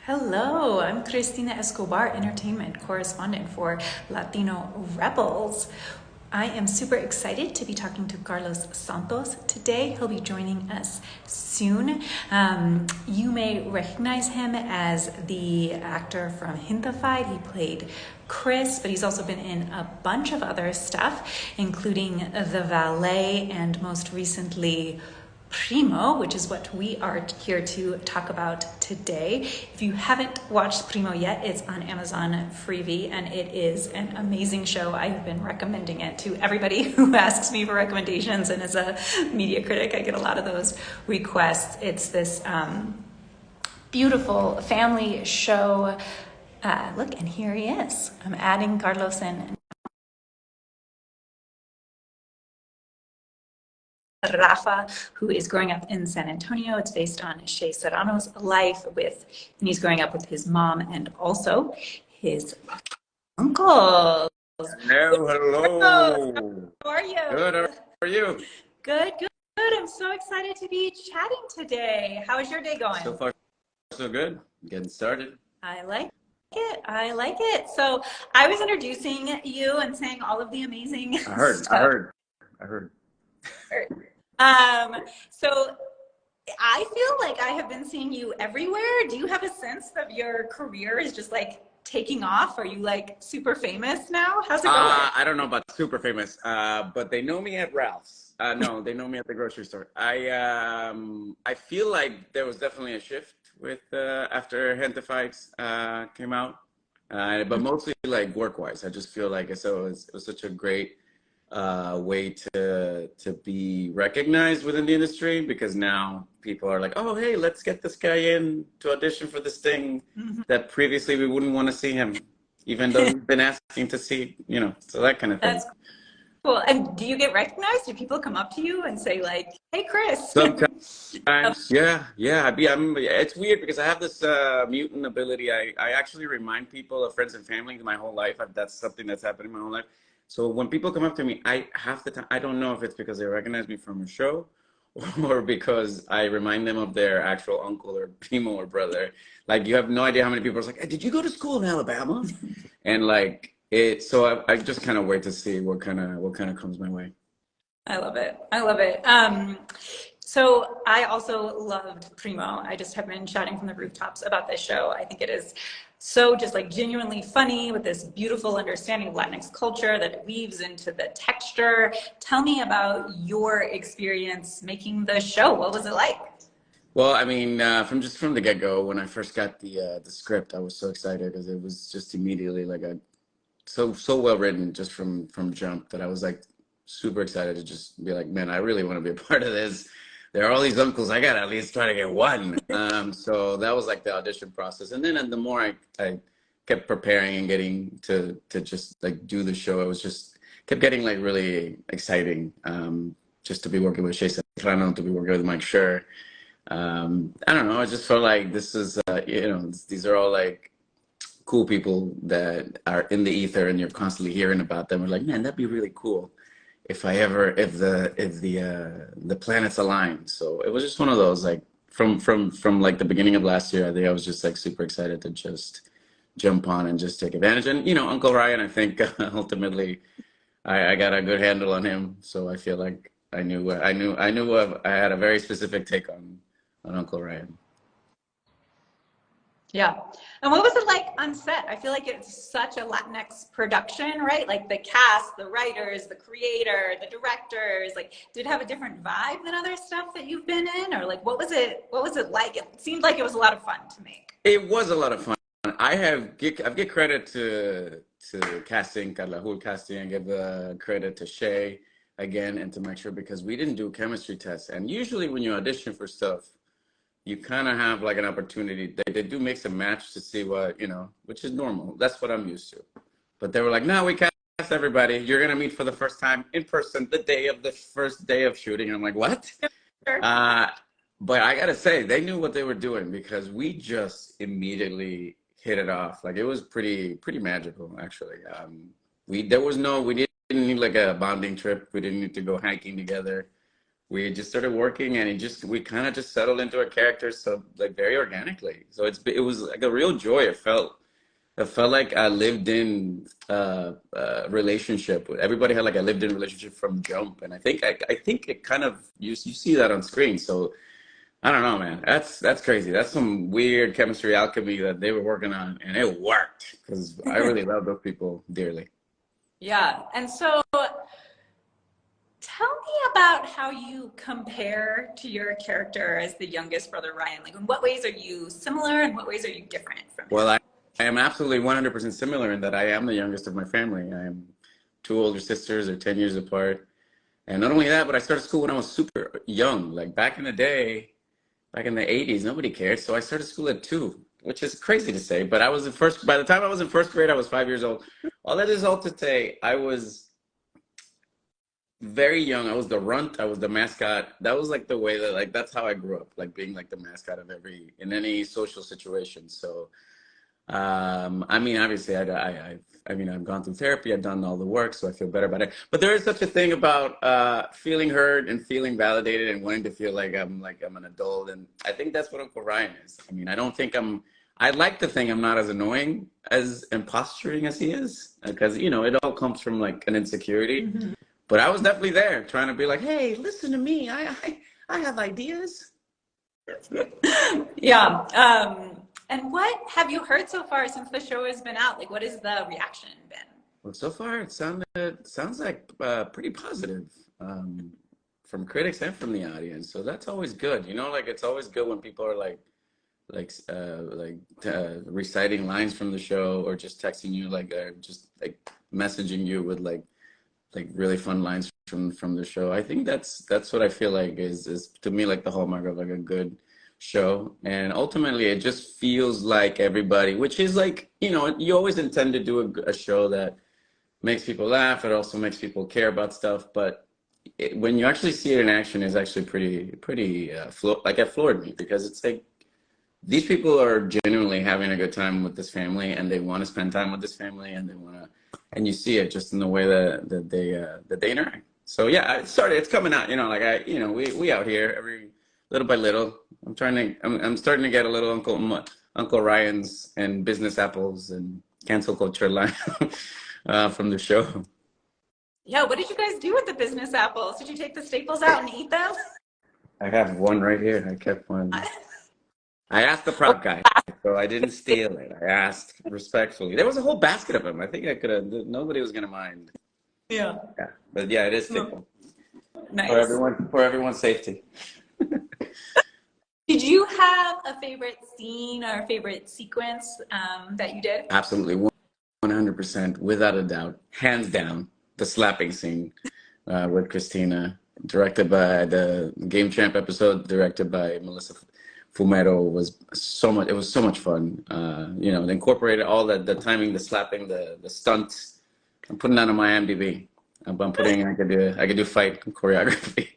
Hello, I'm Cristina Escobar, entertainment correspondent for Latino Rebels. I am super excited to be talking to Carlos Santos today. He'll be joining us soon. You may recognize him as the actor from Hintified. He played Chris, but he's also been in a bunch of other stuff, including The Valet and most recently Primo, which is what we are here to talk about today. If you haven't watched Primo yet, it's on Amazon Freevee, and it is an amazing show. I've been recommending it to everybody who asks me for recommendations, and as a media critic, I get a lot of those requests. It's this beautiful family show. Look, and here he is. I'm adding Carlos in. Rafa, who is growing up in San Antonio. It's based on Shea Serrano's life and he's growing up with his mom and also his uncle. Hello, hello. How are you? Good, how are you? Good, good. I'm so excited to be chatting today. How is your day going? So far, so good. Getting started. I like it. I like it. So I was introducing you and saying all of the amazing stuff. I heard. So I feel like I have been seeing you everywhere. Do you have a sense that your career is just like taking off? Are you like super famous now? How's it going? I don't know about super famous, but they know me at Ralph's. No, they know me at the grocery store. I feel like there was definitely a shift with after Gentefights came out, but mostly like work-wise. I just feel like it was such a great way to be recognized within the industry, because now people are like, oh, hey, let's get this guy in to audition for this thing that previously we wouldn't want to see him, even though we've been asking to see, so that kind of thing. That's cool. And do you get recognized? Do people come up to you and say like, hey, Chris? Sometimes, yeah. It's weird because I have this mutant ability. I actually remind people of friends and family my whole life. That's something that's happened in my whole life. So when people come up to me, half the time, I don't know if it's because they recognize me from a show or because I remind them of their actual uncle or primo or brother. Like, you have no idea how many people are like, hey, did you go to school in Alabama? And like, so I just kind of wait to see what kind of comes my way. I love it. I love it. So I also loved Primo. I just have been chatting from the rooftops about this show. I think it is so just like genuinely funny with this beautiful understanding of Latinx culture that it weaves into the texture. Tell me about your experience making the show. What was it like? Well, I mean, from the get-go, when I first got the script, I was so excited because it was just immediately like so well written just from jump, that I was like super excited to just be like, man, I really want to be a part of this. There are all these uncles, I gotta at least try to get one. So that was like the audition process. And then the more I kept preparing and getting to just like do the show, it was just kept getting like really exciting. Just to be working with Shea Serrano, to be working with Mike Schur. I don't know, I just felt like this is, these are all like cool people that are in the ether and you're constantly hearing about them. We're like, man, that'd be really cool if the planets align. So it was just one of those, like from like the beginning of last year, I think I was just like super excited to just jump on and just take advantage. And Uncle Ryan, I think ultimately I got a good handle on him. So I feel like I had a very specific take on Uncle Ryan. Yeah. And what was it like on set? I feel like it's such a Latinx production, right? Like the cast, the writers, the creator, the directors, like, did it have a different vibe than other stuff that you've been in? Or like, what was it like? It seemed like it was a lot of fun to make. It was a lot of fun. I give credit to casting, Carla Hul casting, and give the credit to Shay again and to make sure, because we didn't do chemistry tests. And usually when you audition for stuff, you kind of have like an opportunity. They do mix and match to see what, which is normal. That's what I'm used to. But they were like, no, we cast everybody. You're going to meet for the first time in person the first day of shooting. I'm like, what? Sure. But I got to say, they knew what they were doing, because we just immediately hit it off. Like, it was pretty magical, actually. We didn't need like a bonding trip. We didn't need to go hiking together. we just started working, and we kind of just settled into a character, so like very organically. So it was like a real joy. It felt like a lived in relationship. Everybody had like a lived in relationship from jump, and I think it kind of you see that on screen. So I don't know, man. That's crazy. That's some weird chemistry alchemy that they were working on, and it worked because I really love those people dearly. Yeah. And so tell me about how you compare to your character as the youngest brother, Ryan. Like, in what ways are you similar and what ways are you different from him? Well, I am absolutely 100% similar in that I am the youngest of my family. I am two older sisters, they're 10 years apart. And not only that, but I started school when I was super young. Like back in the day, back in the 80s, nobody cared. So I started school at 2, which is crazy to say. But by the time I was in first grade, I was 5 years old. All that is all to say, I was very young. I was the runt. I was the mascot. That was like the way that, like, that's how I grew up, like being like the mascot of in any social situation. So, I mean, obviously, I mean, I've gone through therapy. I've done all the work, so I feel better about it. But there is such a thing about feeling heard and feeling validated and wanting to feel like I'm an adult. And I think that's what Uncle Ryan is. I mean, I don't think I'm. I like to think I'm not as annoying as and posturing as he is, because it all comes from like an insecurity. Mhm. But I was definitely there, trying to be like, hey, listen to me. I have ideas. Yeah. And what have you heard so far since the show has been out? Like, what has the reaction been? Well, so far sounds like pretty positive, from critics and from the audience. So that's always good. Like it's always good when people are reciting lines from the show, or just texting you, just like messaging you with like really fun lines from the show. I think that's what I feel like is to me like the hallmark of like a good show. And ultimately it just feels like everybody, which is like, you always intend to do a show that makes people laugh. It also makes people care about stuff. But when you actually see it in action, is actually pretty like it floored me, because it's like these people are genuinely having a good time with this family, and they want to spend time with this family, and and you see it just in the way that they interact. So yeah, it's coming out, we out here every little by little. I'm starting to get a little Uncle Ryan's and business apples and cancel culture line from the show. Yeah, what did you guys do with the business apples? Did you take the staples out and eat them? I have one right here. I kept one. I asked the prop guy, so I didn't steal it. I asked respectfully. There was a whole basket of them. I think I could have. Nobody was gonna mind. Yeah. Yeah, but yeah, it is staple Nice. for everyone's safety. Did you have a favorite scene or a favorite sequence that you did? Absolutely, 100%, without a doubt, hands down, the slapping scene with Christina, directed by the Game Champ episode, directed by Melissa Fumero, was so much. It was so much fun. They incorporated all the timing, the slapping, the stunts. I'm putting that on my IMDb. I could do fight choreography.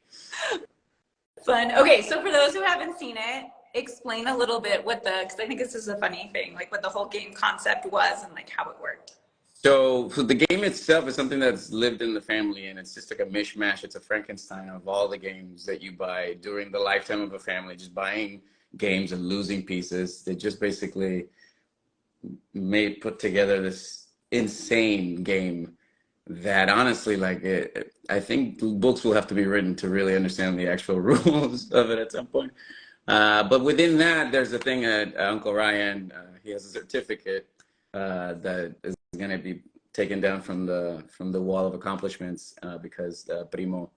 Fun. Okay, so for those who haven't seen it, explain a little bit because I think this is a funny thing, like what the whole game concept was and like how it worked. So the game itself is something that's lived in the family, and it's just like a mishmash. It's a Frankenstein of all the games that you buy during the lifetime of a family, just buying games and losing pieces. They just basically put together this insane game that honestly, I think books will have to be written to really understand the actual rules of it at some point. But within that, there's a thing that Uncle Ryan, he has a certificate that is going to be taken down from the wall of accomplishments because Primo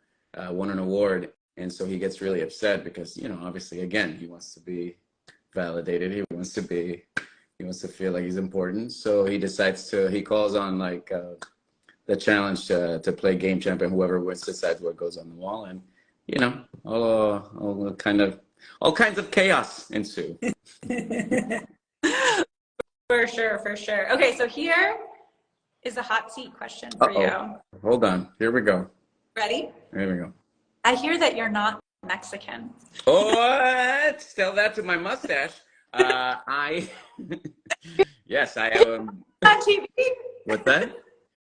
won an award. And so he gets really upset because, obviously, again, he wants to be validated. He wants to feel like he's important. So he calls on the challenge to play Game Champ, and whoever wins decides what goes on the wall. And, all kinds of chaos ensue. For sure. Okay, so here is a hot seat question for you. Hold on. Here we go. Ready? Here we go. I hear that you're not Mexican. What? Tell that to my mustache. Yes, I am. On TV? What's that?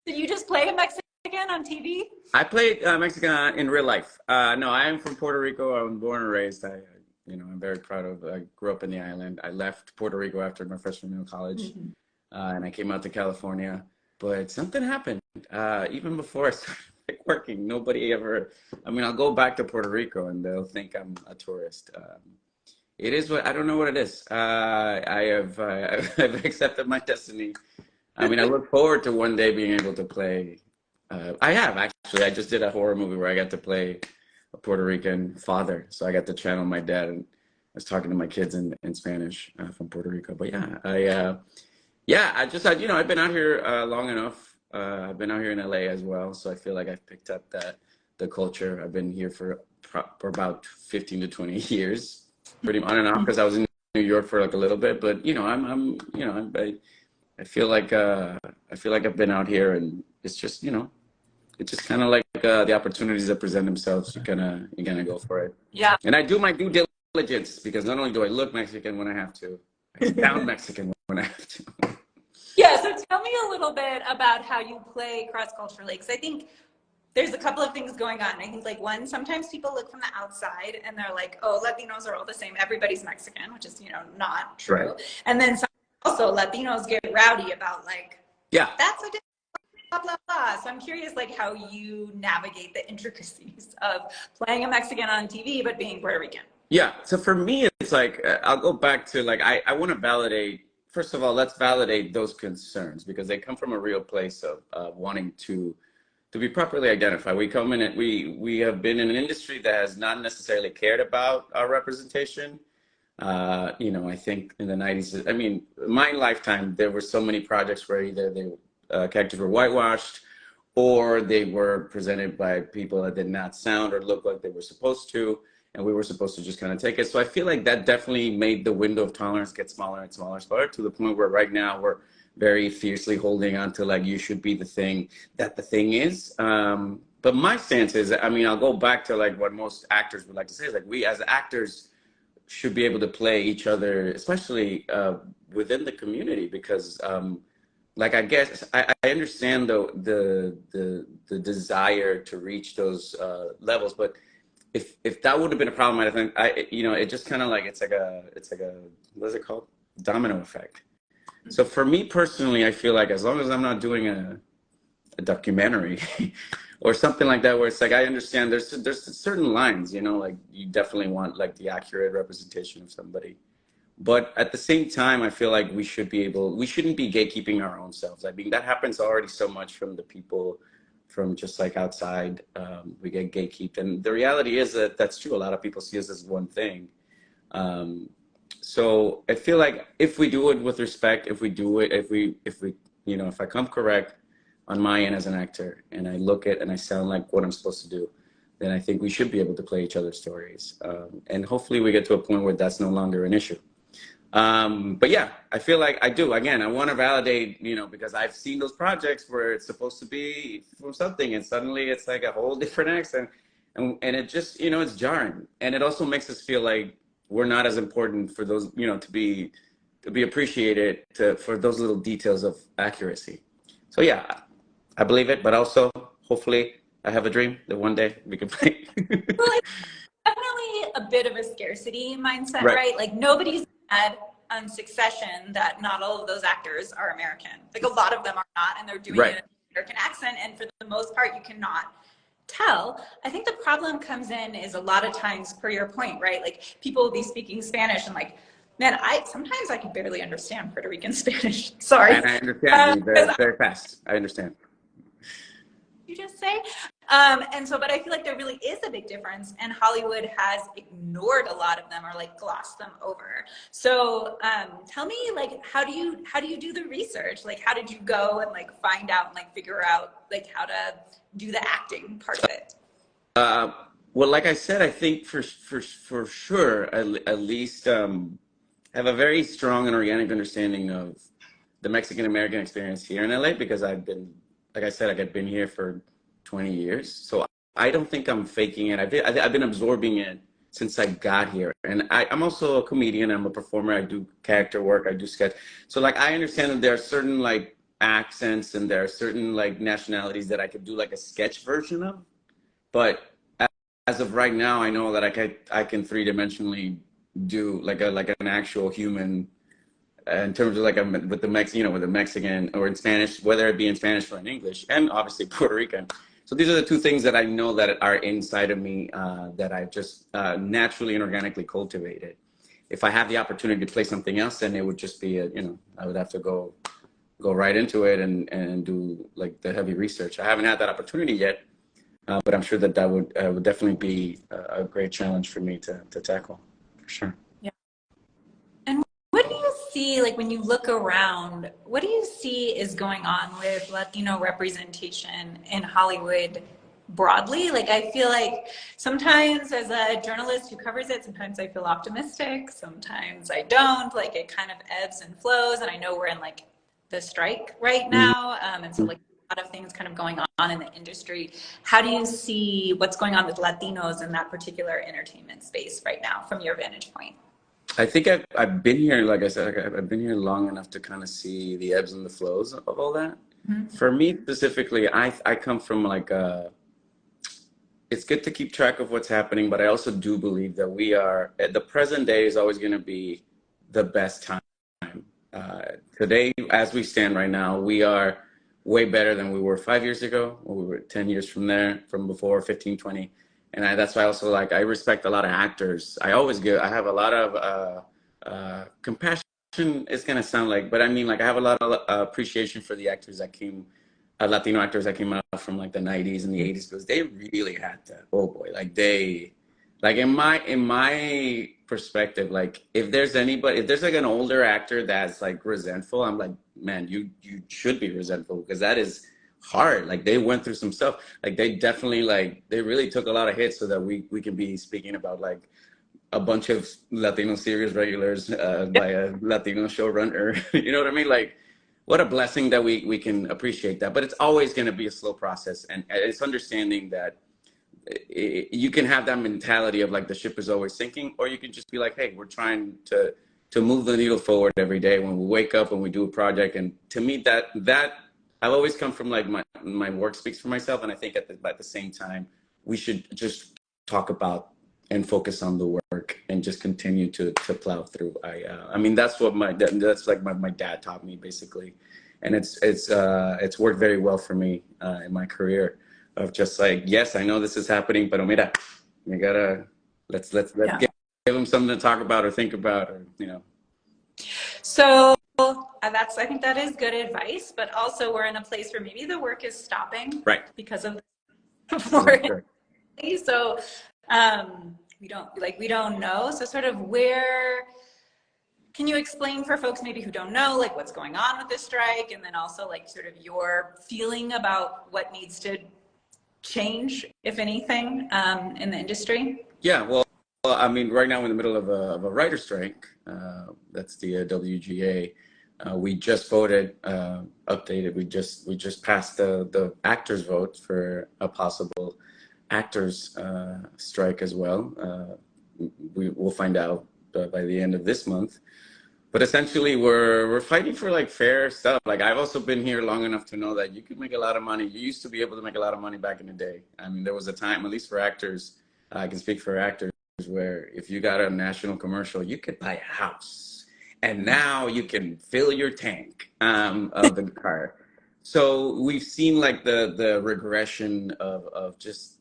Did you just play a Mexican Mexican on TV? I played Mexican in real life. No, I am from Puerto Rico. I was born and raised. I'm very proud of. I grew up in the island. I left Puerto Rico after my freshman year of college, and I came out to California. But something happened. Even before I started working, nobody ever. I mean, I'll go back to Puerto Rico, and they'll think I'm a tourist. It is what I don't know what it is. I've accepted my destiny. I mean, I look forward to one day being able to play. I have actually. I just did a horror movie where I got to play a Puerto Rican father, so I got to channel my dad, and I was talking to my kids in Spanish from Puerto Rico. But I've been out here long enough. I've been out here in LA as well, so I feel like I've picked up the culture. I've been here for about 15 to 20 years, pretty on and off, because I was in New York for like a little bit. But I feel like I've been out here, and it's just it's just kind of like the opportunities that present themselves. You're gonna go for it. Yeah. And I do my due diligence, because not only do I look Mexican when I have to, I sound Mexican when I have to. Yeah. So tell me a little bit about how you play cross-culturally, because I think there's a couple of things going on. I think, like, one, sometimes people look from the outside and they're like, oh, Latinos are all the same. Everybody's Mexican, which is, not true. Right. And then also Latinos get rowdy about, like, Yeah. that's a different blah, blah, blah. So I'm curious, like, how you navigate the intricacies of playing a Mexican on TV, but being Puerto Rican. Yeah. So for me, it's like, I'll go back to, like, I want to validate, first of all, let's validate those concerns, because they come from a real place of wanting to be properly identified. We come in and we have been in an industry that has not necessarily cared about our representation. I think in the 90s, I mean, my lifetime, there were so many projects where either characters were whitewashed, or they were presented by people that did not sound or look like they were supposed to, and we were supposed to just kind of take it. So I feel like that definitely made the window of tolerance get smaller and smaller and smaller, to the point where right now we're very fiercely holding on to, like, you should be the thing that the thing is. But my stance is, I mean, I'll go back to, like, what most actors would like to say, is like, we as actors should be able to play each other, especially within the community, because like, I guess I understand the desire to reach those levels, but if that would have been a problem, I think it just kind of like, it's like a what is it called, domino effect. So for me personally, I feel like as long as I'm not doing a documentary or something like that, where it's like, I understand there's certain lines, like, you definitely want, like, the accurate representation of somebody. But at the same time, I feel like we shouldn't be gatekeeping our own selves. I mean, that happens already so much from the people from just, like, outside. We get gatekeeped. And the reality is that that's true. A lot of people see us as one thing. So I feel like if we do it with respect, if I come correct on my end as an actor, and I look at and I sound like what I'm supposed to do, then I think we should be able to play each other's stories. And hopefully we get to a point where that's no longer an issue. But yeah, I feel like I do. Again, I want to validate, because I've seen those projects where it's supposed to be from something, and suddenly it's like a whole different accent. And it just, it's jarring. And it also makes us feel like we're not as important for those, to be appreciated for those little details of accuracy. So yeah, I believe it, but also hopefully I have a dream that one day we can play. Well, it's definitely a bit of a scarcity mindset, right? Like, nobody's had on Succession that not all of those actors are American. Like, a lot of them are not, and they're doing it in an American accent, and for the most part, you cannot tell. I think the problem comes in is, a lot of times, per your point, right? Like, people will be speaking Spanish, and, like, man, sometimes I can barely understand Puerto Rican Spanish. Sorry. And I understand you very fast. I understand. You just say? But I feel like there really is a big difference, and Hollywood has ignored a lot of them, or, like, glossed them over. So tell me, like, how do you do the research? Like, how did you go and, like, find out and, like, figure out, like, how to do the acting part of it? Well, like I said, I think for sure, at least have a very strong and organic understanding of the Mexican American experience here in LA, because I've been, like I said, I've been here for 20 years. So I don't think I'm faking it. I've been absorbing it since I got here. And I'm also a comedian. I'm a performer. I do character work. I do sketch. So, like, I understand that there are certain, like, accents and there are certain like nationalities that I could do like a sketch version of. But as of right now, I know that I can three-dimensionally do like an actual human in terms of like with the with the Mexican or in Spanish, whether it be in Spanish or in English, and obviously Puerto Rican. So these are the two things that I know that are inside of me that I've just naturally and organically cultivated. If I have the opportunity to play something else, then it would just be I would have to go right into it and do like the heavy research. I haven't had that opportunity yet, but I'm sure that would definitely be a great challenge for me to tackle, for sure. Yeah. And what do you see, like when you look around, what do you see is going on with Latino representation in Hollywood broadly? Like I feel like sometimes as a journalist who covers it, sometimes I feel optimistic, sometimes I don't. Like it kind of ebbs and flows. And I know we're in like the strike right now. And so like a lot of things kind of going on in the industry. How do you see what's going on with Latinos in that particular entertainment space right now from your vantage point? I think I've been here, like I said, I've been here long enough to kind of see the ebbs and the flows of all that. Mm-hmm. For me specifically, I come from like it's good to keep track of what's happening, but I also do believe that the present day is always going to be the best time. Today, as we stand right now, we are way better than we were 5 years ago, or we were 10 years from before, 15, 20. And that's why I also I respect a lot of actors. I have a lot of compassion. It's going to sound like, but I mean, like I have a lot of appreciation for the actors that Latino actors that came out from like the 90s and the 80s, because they really had to, oh boy, like in my perspective, like if there's like an older actor that's like resentful, I'm like, man, you should be resentful, because that is hard. Like they went through some stuff. Like they definitely they really took a lot of hits so that we can be speaking about like a bunch of Latino series regulars by a Latino showrunner. You know what I mean? Like what a blessing that we can appreciate that. But it's always going to be a slow process, and it's understanding that you can have that mentality of like the ship is always sinking, or you can just be like, hey, we're trying to move the needle forward every day when we wake up and we do a project. And to me, that I've always come from like my work speaks for myself, and I think at the same time we should just talk about and focus on the work and just continue to plow through. I mean that's what that's like my dad taught me basically, and it's worked very well for me in my career. Of just like, yes, I know this is happening, but mira, you gotta let's Yeah. give them something to talk about or think about, or So I think that is good advice, but also we're in a place where maybe the work is stopping right because of sure. so we don't know. So sort of where can you explain for folks maybe who don't know like what's going on with this strike, and then also like sort of your feeling about what needs to change, if anything, in the industry? Yeah, well, I mean, right now we're in the middle of a writer strike. That's the WGA. We just voted, updated. We just passed the actors vote for a possible actors strike as well. We will find out by the end of this month. But essentially, we're fighting for like fair stuff. Like I've also been here long enough to know that you can make a lot of money. You used to be able to make a lot of money back in the day. I mean, there was a time, at least for actors, I can speak for actors, where if you got a national commercial, you could buy a house, and now you can fill your tank of the car. So we've seen like the regression of just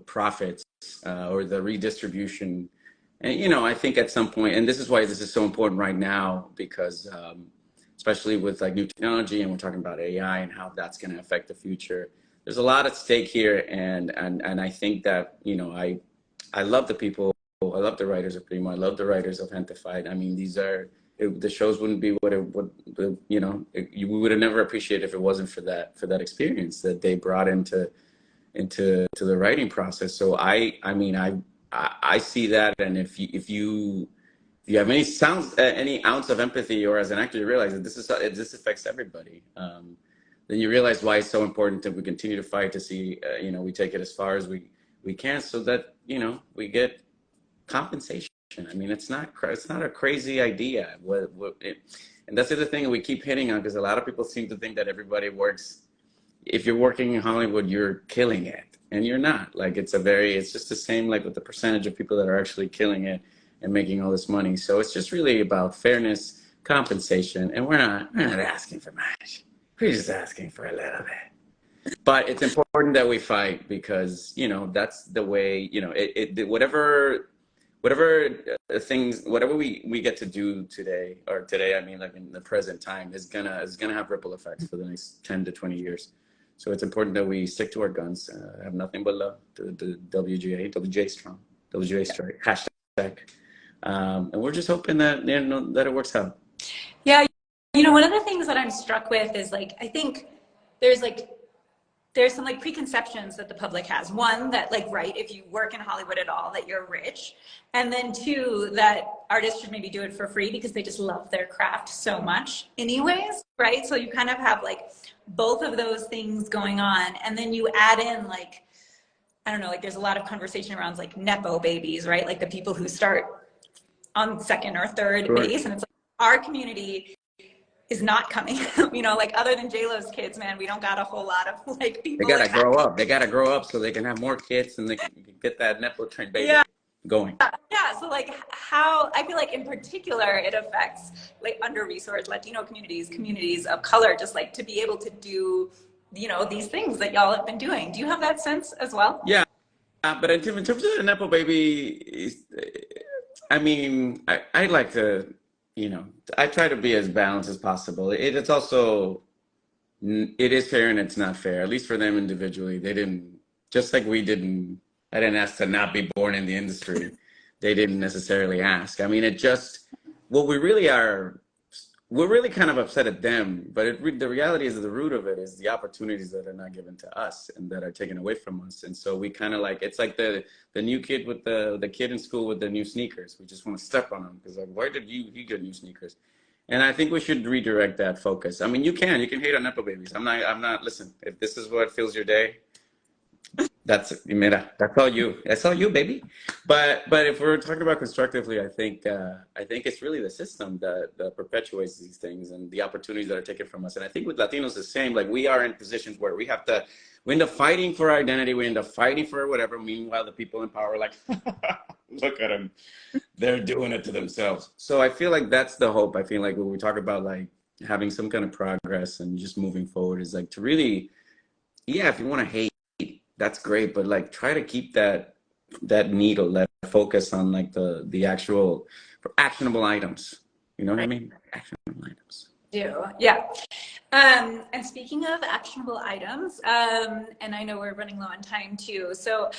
profits or the redistribution. And, I think at some point, and this is why this is so important right now, because especially with like new technology, and we're talking about AI and how that's going to affect the future, there's a lot at stake here. And I think that, I love the people, I love the writers of Primo, I love the writers of Gentefied. I mean, the shows wouldn't be what it would, we would have never appreciated if it wasn't for that experience that they brought into the writing process. So I see that, and if you have any ounce of empathy, or as an actor you realize that this affects everybody, then you realize why it's so important that we continue to fight to see we take it as far as we can, so that we get compensation. I mean, it's not a crazy idea. And that's the other thing we keep hitting on, because a lot of people seem to think that everybody works, if you're working in Hollywood, you're killing it. And you're not. Like, it's just the same, like, with the percentage of people that are actually killing it and making all this money. So it's just really about fairness, compensation, and we're not asking for much. We're just asking for a little bit. But it's important that we fight, because, you know, that's the way, you know, whatever things, whatever we get to do today, I mean, like in the present time, is gonna have ripple effects for the next 10 to 20 years. So it's important that we stick to our guns, have nothing but love to the WGA strong, WGA strike, hashtag. And we're just hoping that, you know, that it works out. Yeah, you know, one of the things that I'm struck with is, like, I think there's some like preconceptions that the public has. One, that, like, right, if you work in Hollywood at all, that you're rich. And then two, that artists should maybe do it for free because they just love their craft so much anyways, right? So you kind of have like both of those things going on. And then you add in, like, I don't know, like, there's a lot of conversation around like Nepo babies, right? Like the people who start on second or third base. And it's like, our community is not coming, you know, like, other than J-Lo's kids, man, we don't got a whole lot of like people. They gotta grow up so they can have more kids and they can get that Nepo train baby going. Yeah, so like, how I feel like in particular it affects like under-resourced Latino communities of color, just like to be able to do, you know, these things that y'all have been doing. Do you have that sense as well? Yeah, but in terms of the Nepo baby, I mean, I like to, you know, I try to be as balanced as possible. It's also, it is fair and it's not fair, at least for them individually. They didn't, just like we didn't, I didn't ask to not be born in the industry. They didn't necessarily ask. I mean, it just, what we really are, we're really kind of upset at them, but the reality is that the root of it is the opportunities that are not given to us and that are taken away from us. And so we kind of like, it's like the new kid with the kid in school with the new sneakers. We just want to step on them because, like, why did you get new sneakers? And I think we should redirect that focus. I mean, you can hate on Nepo babies. I'm not, listen, if this is what fills your day, that's all you, baby. But if we're talking about constructively, I think it's really the system that perpetuates these things and the opportunities that are taken from us. And I think with Latinos the same. Like, we are in positions where we end up fighting for our identity, we end up fighting for whatever. Meanwhile, the people in power are like, look at them, they're doing it to themselves. So I feel like that's the hope. I feel like when we talk about like having some kind of progress and just moving forward, is like to really, yeah, if you want to hate, that's great, but like try to keep that needle, that focus on like the actual actionable items. You know what I mean? Actionable items. Yeah. And speaking of actionable items, and I know we're running low on time too, so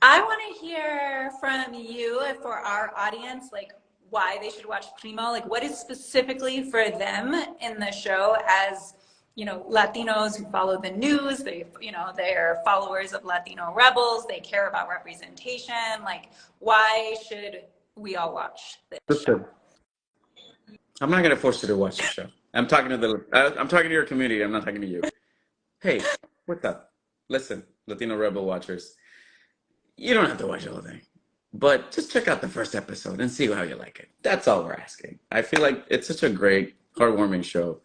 I want to hear from you, for our audience, like, why they should watch Primo. Like, what is specifically for them in the show, as, you know, Latinos who follow the news, they're followers of Latino rebels, they care about representation. Like, why should we all watch this show? I'm not going to force you to watch the show. I'm talking to your community. I'm not talking to you. Hey, what's up? Listen, Latino rebel watchers, you don't have to watch the whole thing, but just check out the first episode and see how you like it. That's all we're asking. I feel like it's such a great, heartwarming show.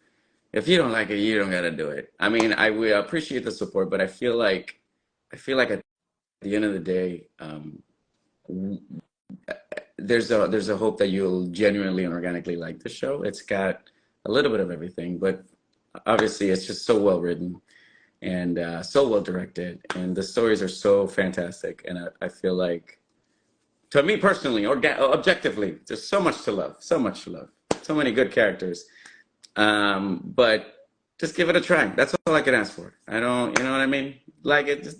If you don't like it, you don't got to do it. I mean, we appreciate the support, but I feel like at the end of the day, there's a hope that you'll genuinely and organically like the show. It's got a little bit of everything, but obviously it's just so well written and so well directed, and the stories are so fantastic. And I feel like, to me personally, objectively, there's so much to love, so many good characters. But just give it a try. That's all I can ask for. You know what I mean? Like it, just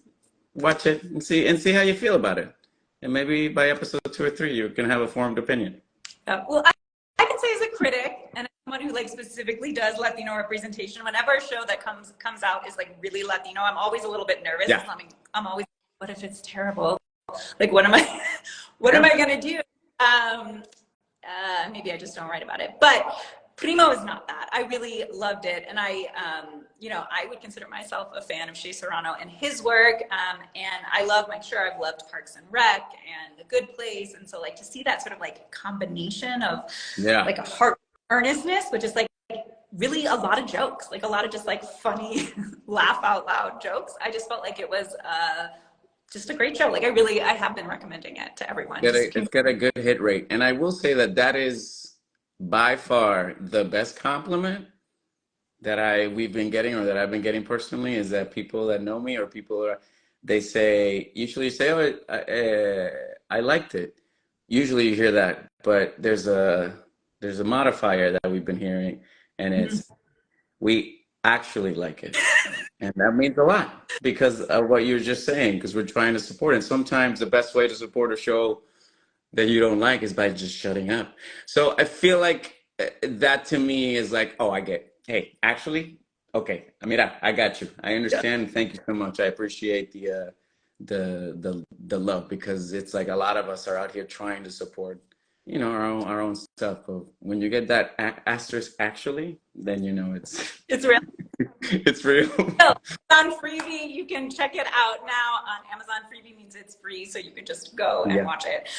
watch it and see how you feel about it. And maybe by episode 2 or 3, you can have a formed opinion. Well, I can say, as a critic and someone who like specifically does Latino representation, whenever a show that comes out is like really Latino, I'm always a little bit nervous. Yeah. I'm always, what if it's terrible? Like, what am I gonna do? Maybe I just don't write about it. But Primo is not that. I really loved it, and I would consider myself a fan of Shea Serrano and his work, and I love, Mike Sure, I've loved Parks and Rec and The Good Place, and so like to see that sort of like combination of like a heart earnestness, which is like really a lot of jokes, like a lot of just like funny, laugh out loud jokes. I just felt like it was just a great show. Like I have been recommending it to everyone. Just It's got a good hit rate. And I will say that that is by far the best compliment that we've been getting, or that I've been getting personally, is that people that know me, or people are, they say, usually say, oh, I liked it. Usually you hear that, but there's a modifier that we've been hearing, and Mhm. it's, we actually like it. And that means a lot because of what you're just saying, because we're trying to support. And sometimes the best way to support a show that you don't like is by just shutting up. So I feel like that to me is like, oh, I get, hey, actually, okay, mira, I got you. I Yeah. understand. Thank you so much. I appreciate the love, because it's like a lot of us are out here trying to support, our own stuff. But when you get that asterisk actually, then you know it's It's real. it's real. On Freebie, you can check it out now on Amazon. Freebie means it's free, so you can just go and Yeah. watch it.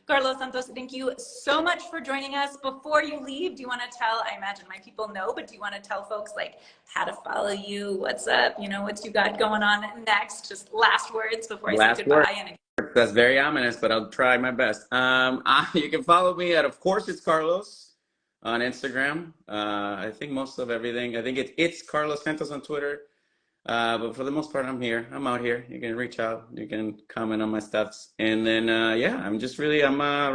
Carlos Santos, thank you so much for joining us. Before you leave, do you want to tell, I imagine my people know, but do you want to tell folks like how to follow you, what's up, what you got going on next? Just last words before I say Last word. goodbye. And That's very ominous, but I'll try my best. You can follow me at, of course, it's Carlos on Instagram. I think most of everything. I think it's Carlos Santos on Twitter. But for the most part, I'm here. I'm out here. You can reach out. You can comment on my stuffs, and then yeah, I'm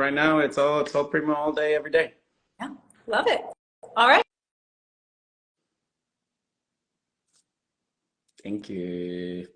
right now. It's all Primo all day, every day. yeah, love it. All right. Thank you.